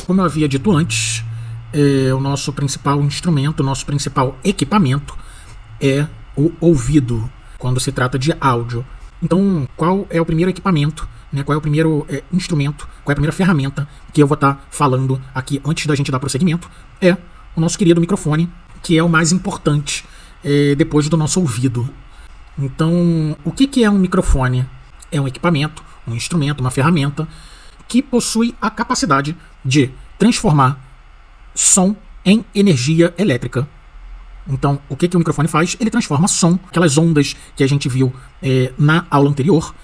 Como eu havia dito antes, o nosso principal instrumento, o nosso principal equipamento é o ouvido, quando se trata de áudio. Então, qual é o primeiro equipamento, né? Qual é o primeiro instrumento, qual é a primeira ferramenta que eu vou estar falando aqui antes da gente dar prosseguimento? É o nosso querido microfone, que é o mais importante depois do nosso ouvido. Então, o que é um microfone? É um equipamento, um instrumento, uma ferramenta que possui a capacidade de transformar som em energia elétrica. Então, o que o microfone faz? Ele transforma som, aquelas ondas que a gente viu na aula anterior,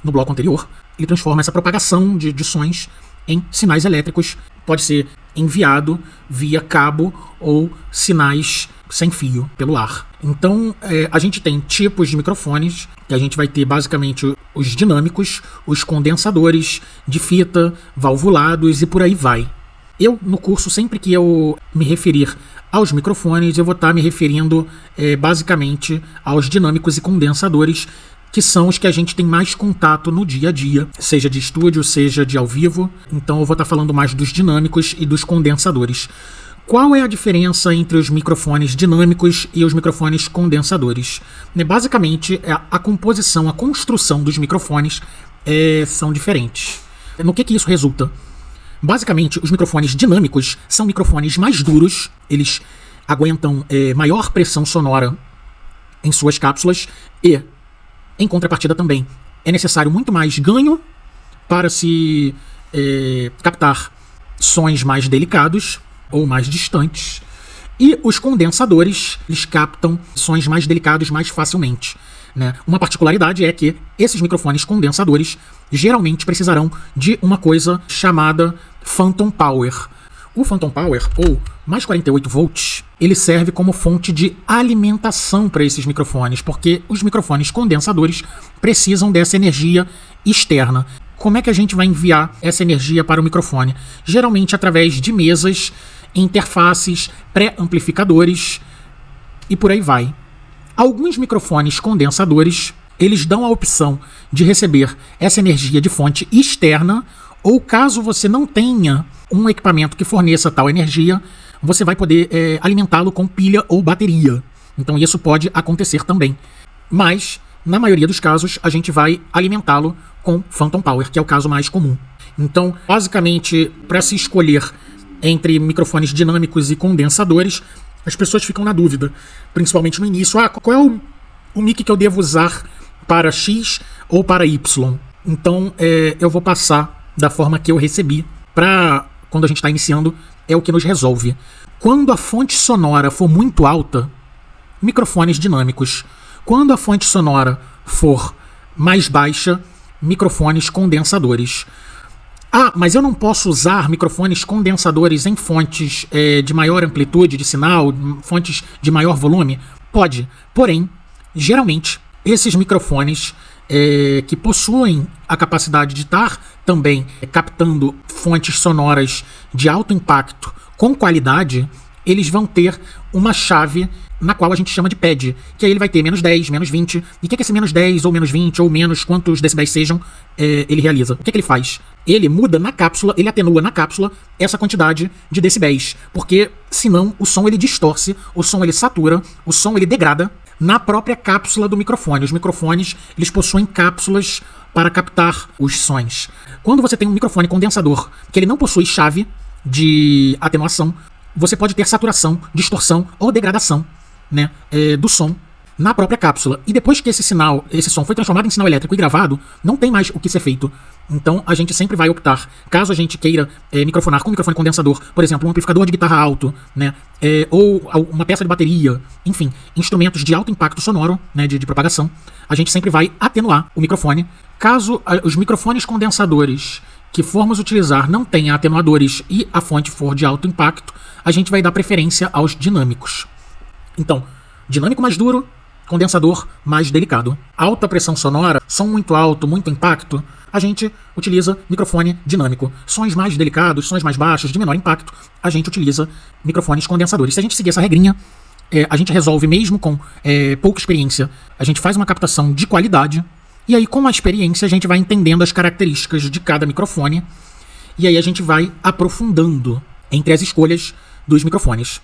no bloco anterior. Ele transforma essa propagação de sons em sinais elétricos. Pode ser enviado via cabo ou sinais sem fio, pelo ar. Então, a gente tem tipos de microfones, que a gente vai ter basicamente os dinâmicos, os condensadores de fita, valvulados e por aí vai. Eu, no curso, sempre que eu me referir aos microfones, eu vou estar me referindo basicamente aos dinâmicos e condensadores, que são os que a gente tem mais contato no dia a dia, seja de estúdio, seja de ao vivo. Então eu vou estar falando mais dos dinâmicos e dos condensadores. Qual é a diferença entre os microfones dinâmicos e os microfones condensadores? Basicamente, a composição, a construção dos microfones são diferentes. No que isso resulta? Basicamente, os microfones dinâmicos são microfones mais duros, eles aguentam maior pressão sonora em suas cápsulas e, em contrapartida também, é necessário muito mais ganho para se captar sons mais delicados ou mais distantes. E os condensadores, eles captam sons mais delicados mais facilmente, né? Uma particularidade é que esses microfones condensadores geralmente precisarão de uma coisa chamada Phantom Power. O Phantom Power, ou mais 48 volts, ele serve como fonte de alimentação para esses microfones, porque os microfones condensadores precisam dessa energia externa. Como é que a gente vai enviar essa energia para o microfone? Geralmente através de mesas, interfaces, pré-amplificadores e por aí vai. Alguns microfones condensadores, eles dão a opção de receber essa energia de fonte externa, ou caso você não tenha um equipamento que forneça tal energia, você vai poder alimentá-lo com pilha ou bateria. Então isso pode acontecer também. Mas, na maioria dos casos, a gente vai alimentá-lo com Phantom Power, que é o caso mais comum. Então, basicamente, para se escolher entre microfones dinâmicos e condensadores, as pessoas ficam na dúvida, principalmente no início. Qual é o mic que eu devo usar para X ou para Y? Então, eu vou passar da forma que eu recebi, para quando a gente está iniciando, é o que nos resolve. Quando a fonte sonora for muito alta, microfones dinâmicos. Quando a fonte sonora for mais baixa, microfones condensadores. Mas eu não posso usar microfones condensadores em fontes de maior amplitude de sinal, fontes de maior volume? Pode, porém, geralmente, esses microfones que possuem a capacidade de estar também captando fontes sonoras de alto impacto com qualidade, eles vão ter uma chave na qual a gente chama de pad, que aí ele vai ter menos 10, menos 20. E o que esse menos 10 ou menos 20 ou menos quantos decibéis sejam, ele realiza? O que ele faz? Ele muda na cápsula, ele atenua na cápsula essa quantidade de decibéis, porque senão o som ele distorce, o som ele satura, o som ele degrada na própria cápsula do microfone. Os microfones, eles possuem cápsulas para captar os sons. Quando você tem um microfone condensador que ele não possui chave de atenuação, você pode ter saturação, distorção ou degradação, né, do som na própria cápsula. E depois que esse som foi transformado em sinal elétrico e gravado, não tem mais o que ser feito. Então a gente sempre vai optar, caso a gente queira microfonar com microfone condensador, por exemplo, um amplificador de guitarra alto, né, ou uma peça de bateria, enfim, instrumentos de alto impacto sonoro, né, de propagação, a gente sempre vai atenuar o microfone. Caso os microfones condensadores que formos utilizar não tenha atenuadores e a fonte for de alto impacto, a gente vai dar preferência aos dinâmicos. Então, dinâmico mais duro, condensador mais delicado. Alta pressão sonora, som muito alto, muito impacto, a gente utiliza microfone dinâmico. Sons mais delicados, sons mais baixos, de menor impacto, a gente utiliza microfones condensadores. Se a gente seguir essa regrinha, a gente resolve mesmo com pouca experiência. A gente faz uma captação de qualidade, e aí com a experiência a gente vai entendendo as características de cada microfone E aí a gente vai aprofundando entre as escolhas dos microfones.